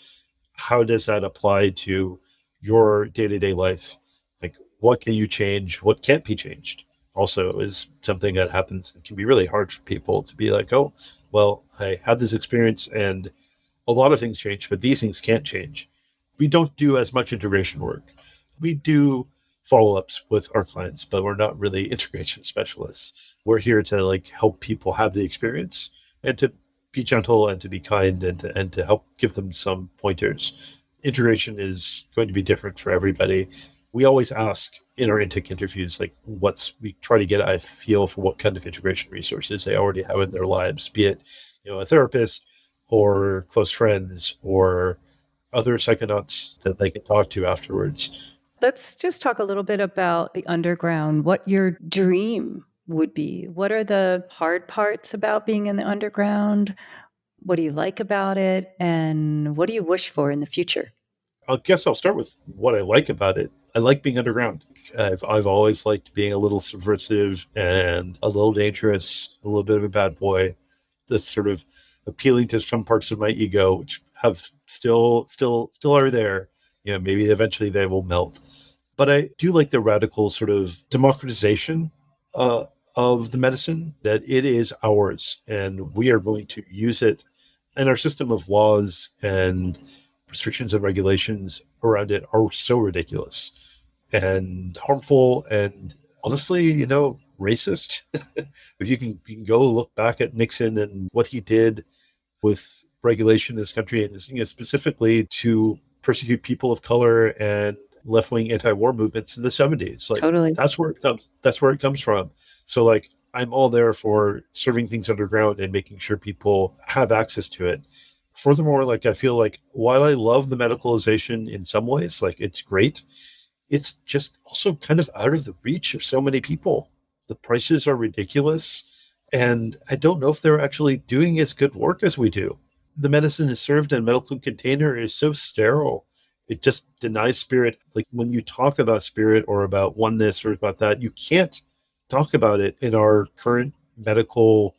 How does that apply to your day-to-day life? Like what can you change? What can't be changed? Also is something that happens. It can be really hard for people to be like, oh, well, I had this experience and a lot of things change, but these things can't change. We don't do as much integration work. We do follow-ups with our clients, but we're not really integration specialists. We're here to like help people have the experience and to be gentle and to be kind and to help give them some pointers. Integration is going to be different for everybody. We always ask in our intake interviews, like we try to get a feel for what kind of integration resources they already have in their lives, be it, a therapist or close friends or other psychonauts that they can talk to afterwards. Let's just talk a little bit about the underground, what your dream would be. What are the hard parts about being in the underground? What do you like about it? And what do you wish for in the future? I guess I'll start with what I like about it. I like being underground. I've always liked being a little subversive and a little dangerous, a little bit of a bad boy. This sort of appealing to some parts of my ego, which have still are there. maybe eventually they will melt. But I do like the radical sort of democratization uh, of the medicine, that it is ours and we are going to use it. And our system of laws and restrictions and regulations around it are so ridiculous and harmful and honestly, racist. If you can go look back at Nixon and what he did with regulation in this country, and specifically to persecute people of color and left-wing anti-war movements in the 70s. Like Totally. that's where it comes from. So like I'm all there for serving things underground and making sure people have access to it. Furthermore, like I feel like while I love the medicalization in some ways, like it's great, it's just also kind of out of the reach of so many people. The prices are ridiculous. And I don't know if they're actually doing as good work as we do. The medicine is served in a medical container is so sterile. It just denies spirit. Like when you talk about spirit or about oneness or about that, you can't talk about it in our current medical.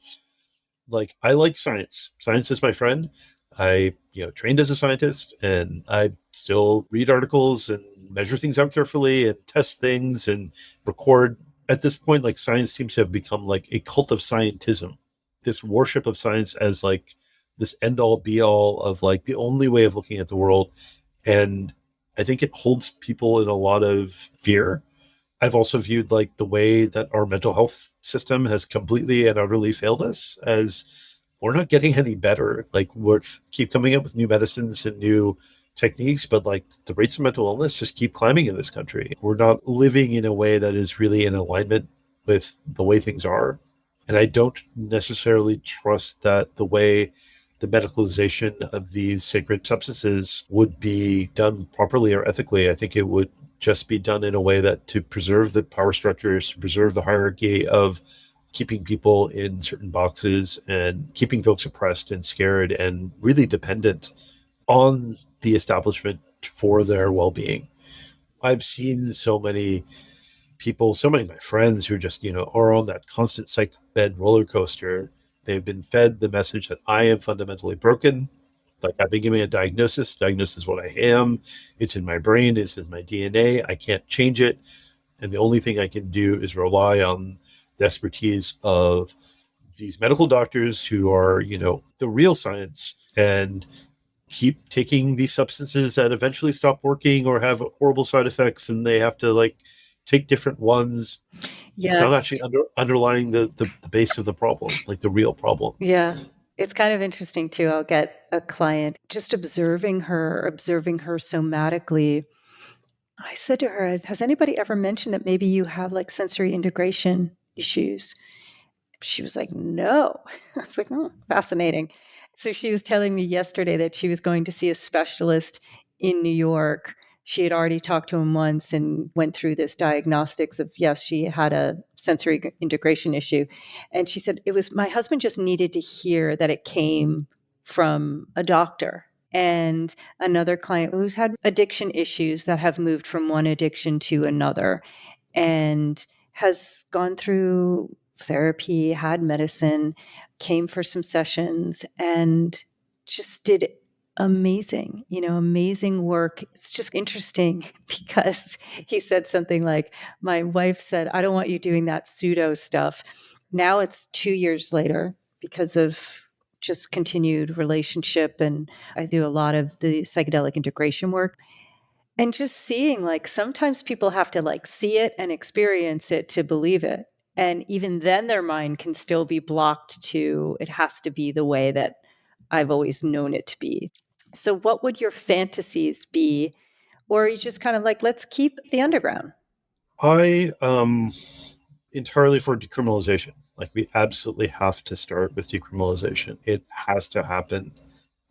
Like I like science. Science is my friend. I, trained as a scientist, and I still read articles and measure things out carefully and test things and record. At this point, like science seems to have become like a cult of scientism, this worship of science as like this end all be all of like the only way of looking at the world. And I think it holds people in a lot of fear. I've also viewed like the way that our mental health system has completely and utterly failed us, as we're not getting any better. Like we're keep coming up with new medicines and new techniques, but like the rates of mental illness just keep climbing in this country. We're not living in a way that is really in alignment with the way things are. And I don't necessarily trust that the way the medicalization of these sacred substances would be done properly or ethically. I think it would just be done in a way that to preserve the power structures, to preserve the hierarchy of keeping people in certain boxes and keeping folks oppressed and scared and really dependent on the establishment for their well-being. I've seen so many people, so many of my friends who just, are on that constant psych bed roller coaster. They've been fed the message that I am fundamentally broken. Like I've been given a diagnosis. Diagnosis is what I am. It's in my brain. It's in my DNA. I can't change it. And the only thing I can do is rely on the expertise of these medical doctors who are, the real science, and keep taking these substances that eventually stop working or have horrible side effects, and they have to like take different ones. It's Yeah. not actually underlying the base of the problem, like the real problem. Yeah. It's kind of interesting too. I'll get a client just observing her somatically. I said to her, has anybody ever mentioned that maybe you have like sensory integration issues? She was like, no. I was like, oh, fascinating. So she was telling me yesterday that she was going to see a specialist in New York. She had already talked to him once and went through this diagnostics of, yes, she had a sensory integration issue. And she said, it was my husband just needed to hear that it came from a doctor. And another client who's had addiction issues that have moved from one addiction to another and has gone through therapy, had medicine, came for some sessions, and just did amazing work. It's just interesting because he said something like, my wife said, I don't want you doing that pseudo stuff. Now it's 2 years later because of just continued relationship. And I do a lot of the psychedelic integration work. And just seeing, like, sometimes people have to, like, see it and experience it to believe it. And even then, their mind can still be blocked to, it has to be the way that I've always known it to be. So, what would your fantasies be? Or are you just kind of like, let's keep the underground? I entirely for decriminalization. Like we absolutely have to start with decriminalization. It has to happen.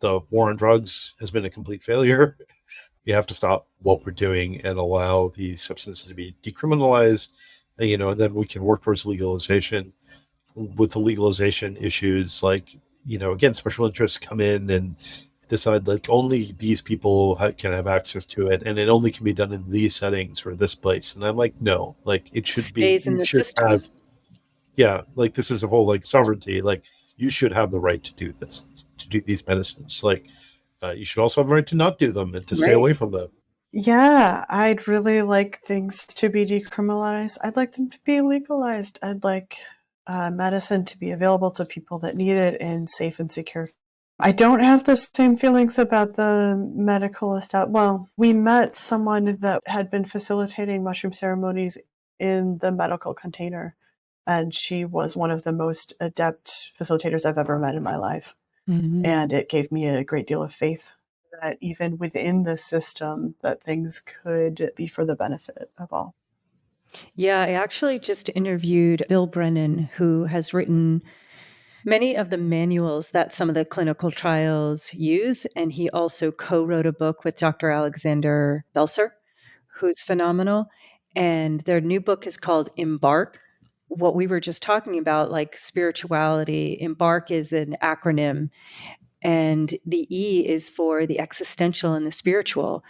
The war on drugs has been a complete failure. We have to stop what we're doing and allow these substances to be decriminalized, and then we can work towards legalization. With the legalization issues, like, again, special interests come in and decide like only these people can have access to it, and it only can be done in these settings or this place. And I'm like, no, like it should be, Stays in you the should system. have, yeah, like this is a whole like sovereignty. Like you should have the right to do this, to do these medicines. Like you should also have the right to not do them and to stay Right. away from them. Yeah, I'd really like things to be decriminalized. I'd like them to be legalized. I'd like medicine to be available to people that need it in safe and secure. I don't have the same feelings about the medical establishment. Well, we met someone that had been facilitating mushroom ceremonies in the medical container, and she was one of the most adept facilitators I've ever met in my life. Mhm. And it gave me a great deal of faith that even within the system that things could be for the benefit of all. Yeah, I actually just interviewed Bill Brennan, who has written many of the manuals that some of the clinical trials use. And he also co wrote a book with Dr. Alexander Belser, who's phenomenal. And their new book is called Embark. What we were just talking about, like spirituality, Embark is an acronym, and the E is for the existential and the spiritual.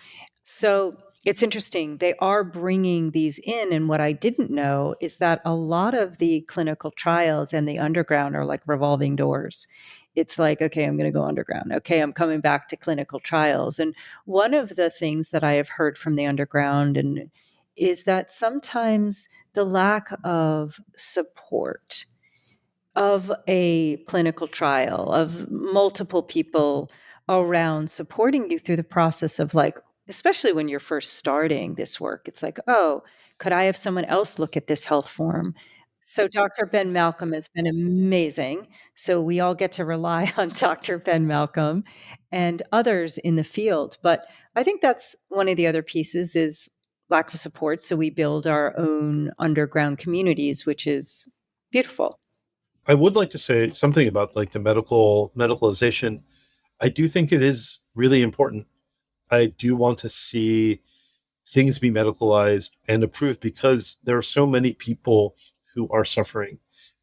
So it's interesting. They are bringing these in. And what I didn't know is that a lot of the clinical trials and the underground are like revolving doors. It's like, okay, I'm going to go underground. Okay, I'm coming back to clinical trials. And one of the things that I have heard from the underground and is that sometimes the lack of support of a clinical trial, of multiple people around supporting you through the process of, like, especially when you're first starting this work, it's like, oh, could I have someone else look at this health form? So Dr. Ben Malcolm has been amazing. So we all get to rely on Dr. Ben Malcolm and others in the field. But I think that's one of the other pieces is lack of support. So we build our own underground communities, which is beautiful. I would like to say something about like the medicalization. I do think it is really important. I do want to see things be medicalized and approved because there are so many people who are suffering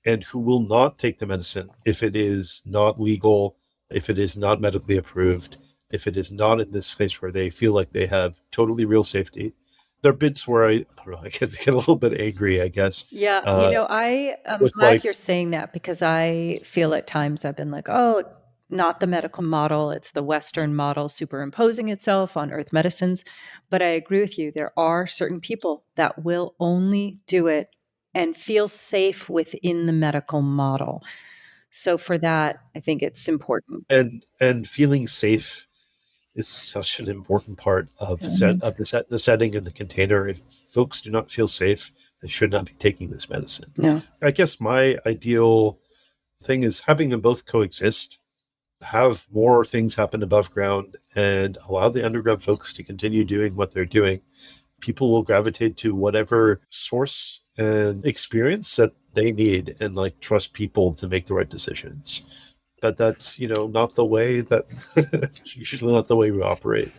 and who will not take the medicine if it is not legal, if it is not medically approved, if it is not in this place where they feel like they have totally real safety. There are bits where I don't know, I get a little bit angry, I guess, Yeah, uh, I am with glad like, you're saying that because I feel at times I've been like, oh, not the medical model, it's the Western model superimposing itself on earth medicines. But I agree with you. There are certain people that will only do it and feel safe within the medical model. So for that, I think it's important. and feeling safe is such an important part of Yes. the setting and the container. If folks do not feel safe, they should not be taking this medicine. No. I guess my ideal thing is having them both coexist, have more things happen above ground, and allow the underground folks to continue doing what they're doing. People will gravitate to whatever source and experience that they need and like trust people to make the right decisions. But that's, not the way that it's usually not the way we operate.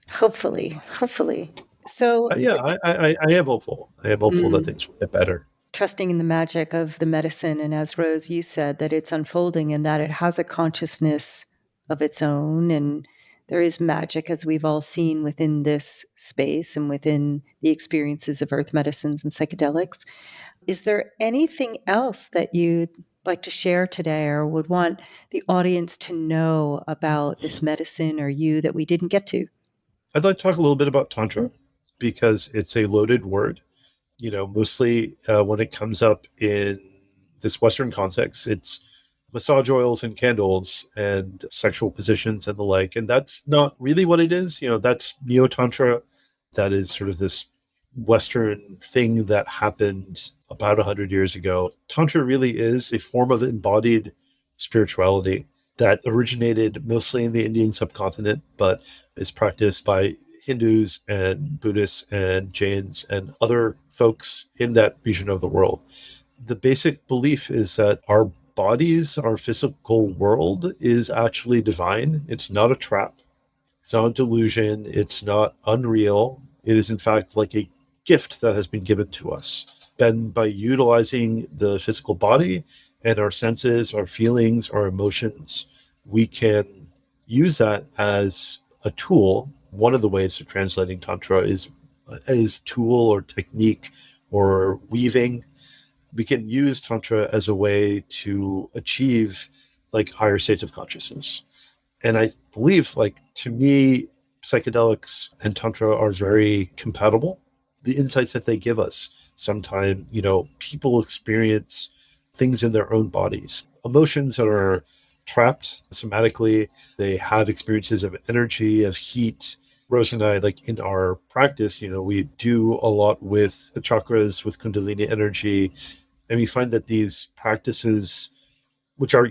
Hopefully, hopefully. So Yeah, I am hopeful. I am hopeful that mm, things will get better. trusting in the magic of the medicine. And as Rose, you said, that it's unfolding and that it has a consciousness of its own. And there is magic, as we've all seen within this space and within the experiences of earth medicines and psychedelics. Is there anything else that you'd like to share today or would want the audience to know about this medicine or you that we didn't get to? I'd like to talk a little bit about Tantra because it's a loaded word. Mostly when it comes up in this Western context, it's massage oils and candles and sexual positions and the like. And that's not really what it is. That's Neo Tantra. That is sort of this Western thing that happened about 100 years ago. Tantra really is a form of embodied spirituality that originated mostly in the Indian subcontinent, but is practiced by Hindus and Buddhists and Jains and other folks in that region of the world. The basic belief is that our bodies, our physical world is actually divine. It's not a trap. It's not a delusion. It's not unreal. It is, in fact, like a gift that has been given to us. Then, by utilizing the physical body and our senses, our feelings, our emotions, we can use that as a tool. One of the ways of translating Tantra is tool or technique or weaving. We can use Tantra as a way to achieve like higher states of consciousness. And I believe, like, to me, psychedelics and Tantra are very compatible. The insights that they give us, sometimes, people experience things in their own bodies, emotions that are trapped somatically. They have experiences of energy, of heat. Rose and I, like in our practice, we do a lot with the chakras, with Kundalini energy. And we find that these practices, which are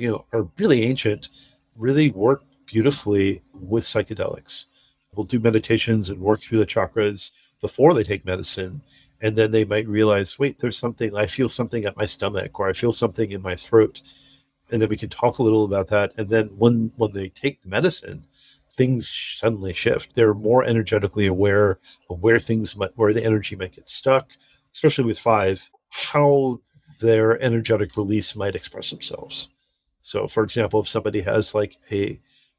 really ancient, really work beautifully with psychedelics. We'll do meditations and work through the chakras before they take medicine. And then they might realize, wait, I feel something at my stomach, or I feel something in my throat. And then we can talk a little about that. And then when they take the medicine, things suddenly shift. They're more energetically aware of where the energy might get stuck, especially with five, how their energetic release might express themselves. So, for example, if somebody has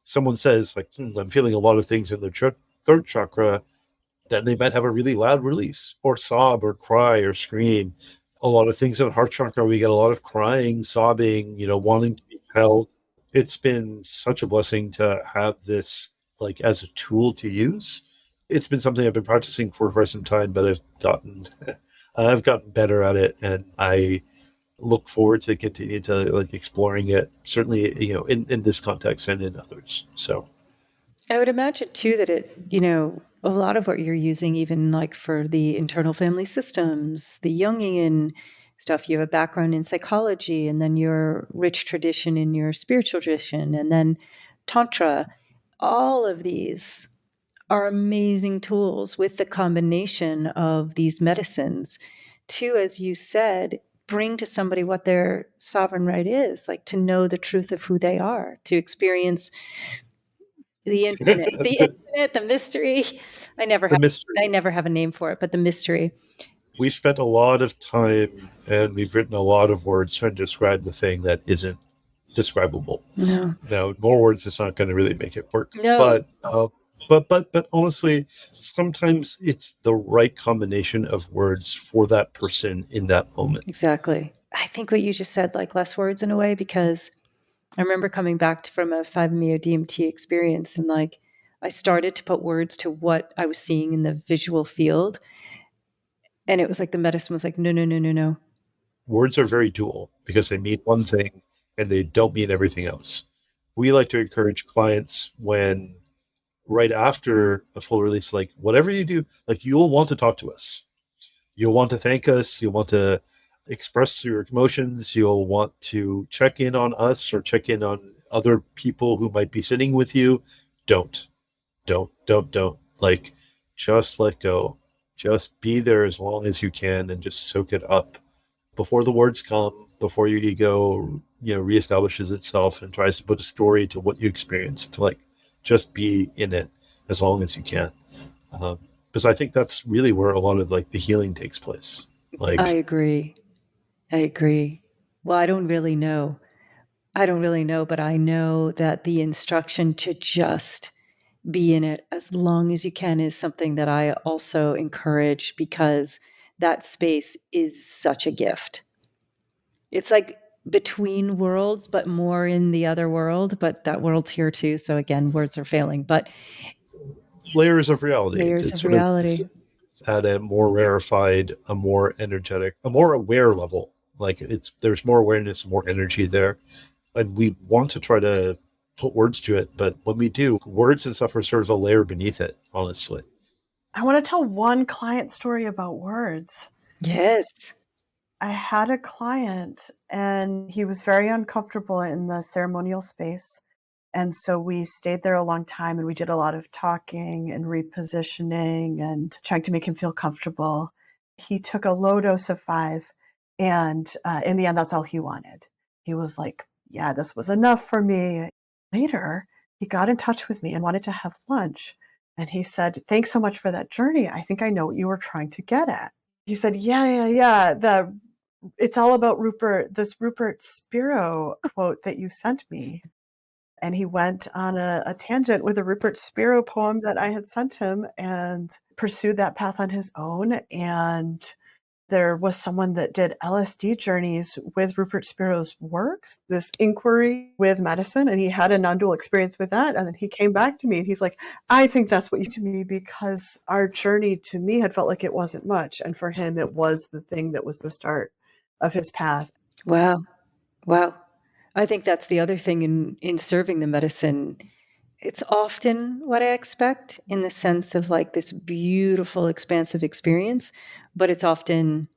someone says I'm feeling a lot of things in their throat chakra, then they might have a really loud release, or sob, or cry, or scream. A lot of things in heart chakra, we get a lot of crying, sobbing, wanting to be held. It's been such a blessing to have this as a tool to use. It's been something I've been practicing for quite some time, but I've gotten better at it, and I look forward to continue to exploring it, certainly, in this context and in others. So I would imagine too that a lot of what you're using, even like for the internal family systems, the Jungian stuff, you have a background in psychology, and then your rich tradition in your spiritual tradition, and then Tantra, all of these are amazing tools with the combination of these medicines to, as you said, bring to somebody what their sovereign right is, like to know the truth of who they are, to experience the mystery. I never the have mystery. I never have a name for it, but the mystery. We spent a lot of time and we've written a lot of words trying to describe the thing that isn't describable. No. Now, more words is not going to really make it work. No. But honestly, sometimes it's the right combination of words for that person in that moment. Exactly. I think what you just said, like less words in a way, because I remember coming back from a 5-MeO DMT experience, and I started to put words to what I was seeing in the visual field. And it was like the medicine was like, no, no, no, no, no. Words are very dual because they mean one thing and they don't mean everything else. We like to encourage clients, when right after a full release, whatever you do, you'll want to talk to us. You'll want to thank us. You'll want to express your emotions. You'll want to check in on us or check in on other people who might be sitting with you. Don't, don't. Just let go. Just be there as long as you can and just soak it up before the words come, before your ego, reestablishes itself and tries to put a story to what you experienced, to just be in it as long as you can. Because I think that's really where a lot of the healing takes place. I agree. Well, I don't really know. But I know that the instruction to just be in it as long as you can is something that I also encourage, because that space is such a gift. It's like between worlds, but more in the other world, but that world's here too. So again, words are failing, but layers of reality. layers It's of sort of reality. at a more rarefied, a more energetic, a more aware level. There's more awareness, more energy there. And we want to try to put words to it, but when we do, words and stuff are sort of a layer beneath it, honestly. I want to tell one client story about words. Yes. I had a client and he was very uncomfortable in the ceremonial space. And so we stayed there a long time and we did a lot of talking and repositioning and trying to make him feel comfortable. He took a low dose of 5, and in the end, that's all he wanted. He was like, yeah, this was enough for me. Later, he got in touch with me and wanted to have lunch. And he said, thanks so much for that journey. I think I know what you were trying to get at. He said, yeah. It's all about this Rupert Spiro quote that you sent me. And he went on a tangent with a Rupert Spiro poem that I had sent him and pursued that path on his own. And There was someone that did LSD journeys with Rupert Spiro's works, this inquiry with medicine, and he had a non-dual experience with that. And then he came back to me and he's like, I think that's what you to me, because our journey to me had felt like it wasn't much. And for him, it was the thing that was the start of his path. Wow. Wow. I think that's the other thing in serving the medicine. It's often what I expect in the sense of like this beautiful, expansive experience, but it's often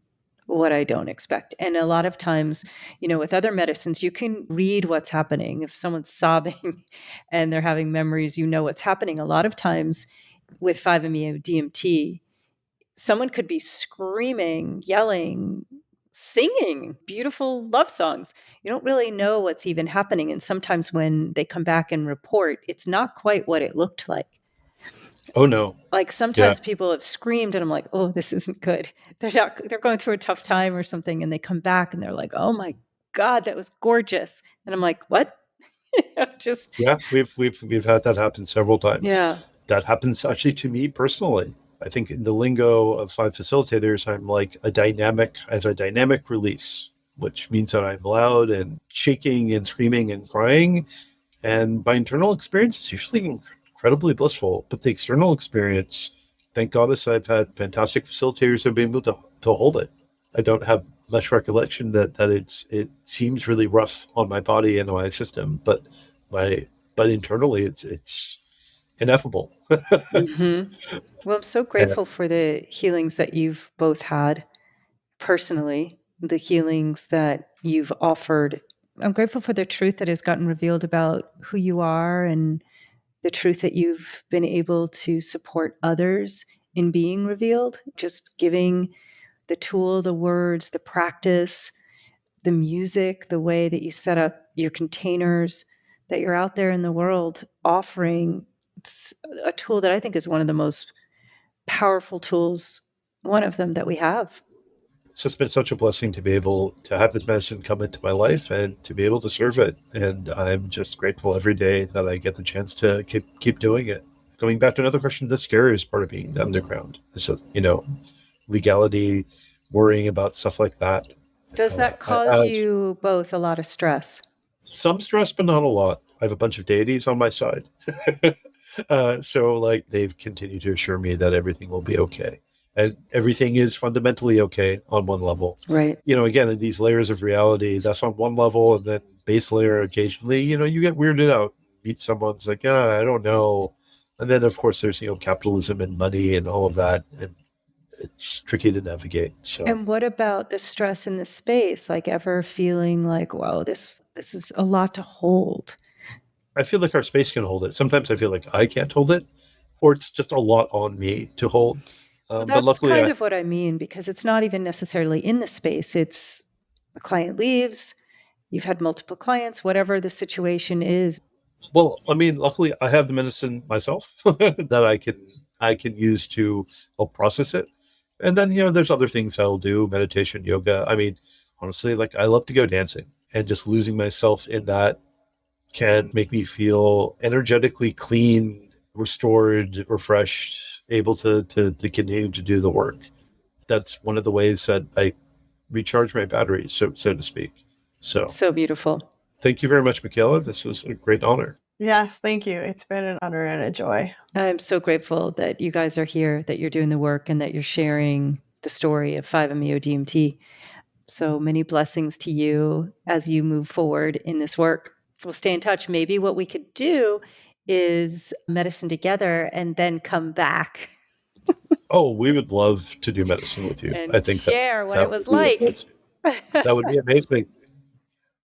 what I don't expect. And a lot of times, with other medicines, you can read what's happening. If someone's sobbing and they're having memories, what's happening. A lot of times with 5-MeO DMT, someone could be screaming, yelling, singing beautiful love songs. You don't really know what's even happening. And sometimes when they come back and report, it's not quite what it looked like. Oh no. Like sometimes people have screamed and I'm like, oh, this isn't good. They're going through a tough time or something. And they come back and they're like, oh my God, that was gorgeous. And I'm like, what? Yeah, we've had that happen several times. Yeah. That happens actually to me personally. I think in the lingo of 5 facilitators, I'm like I have a dynamic release, which means that I'm loud and shaking and screaming and crying. And my internal experience is usually incredibly blissful, but the external experience, thank goddess I've had fantastic facilitators who have been able to hold it. I don't have much recollection that it seems really rough on my body and my system, but internally it's ineffable. Mm-hmm. Well, I'm so grateful for the healings that you've both had personally, the healings that you've offered. I'm grateful for the truth that has gotten revealed about who you are and the truth that you've been able to support others in being revealed, just giving the tool, the words, the practice, the music, the way that you set up your containers, that you're out there in the world offering. It's a tool that I think is one of the most powerful tools, one of them that we have. It's just been such a blessing to be able to have this medicine come into my life and to be able to serve it. And I'm just grateful every day that I get the chance to keep doing it. Going back to another question, the scariest part of being the underground is, legality, worrying about stuff like that. Does that cause you both a lot of stress? Some stress, but not a lot. I have a bunch of deities on my side. So like they've continued to assure me that everything will be okay. And everything is fundamentally okay on one level. Right. Again, in these layers of reality, that's on one level, and then base layer occasionally, you get weirded out. Meet someone's like, I don't know. And then of course there's, capitalism and money and all of that. And it's tricky to navigate. So And what about the stress in the space? Like ever feeling like, wow, this is a lot to hold? I feel like our space can hold it. Sometimes I feel like I can't hold it, or it's just a lot on me to hold. Well, But that's luckily, kind of what I mean, because it's not even necessarily in the space. It's a client leaves, you've had multiple clients, whatever the situation is. well, I mean, luckily I have the medicine myself that I can use to help process it. And then, there's other things I'll do, meditation, yoga. I mean, honestly, like I love to go dancing, and just losing myself in that can make me feel energetically clean, restored, refreshed, able to continue to do the work. That's one of the ways that I recharge my batteries, so to speak. So So beautiful. thank you very much, Michaela. This was a great honor. Yes, thank you. It's been an honor and a joy. I'm so grateful that you guys are here, that you're doing the work, and that you're sharing the story of 5-MeO DMT. So many blessings to you as you move forward in this work. We'll stay in touch. Maybe what we could do is medicine together and then come back Oh, we would love to do medicine with you. and I think share what it that was would be like. amazing. That would be amazing.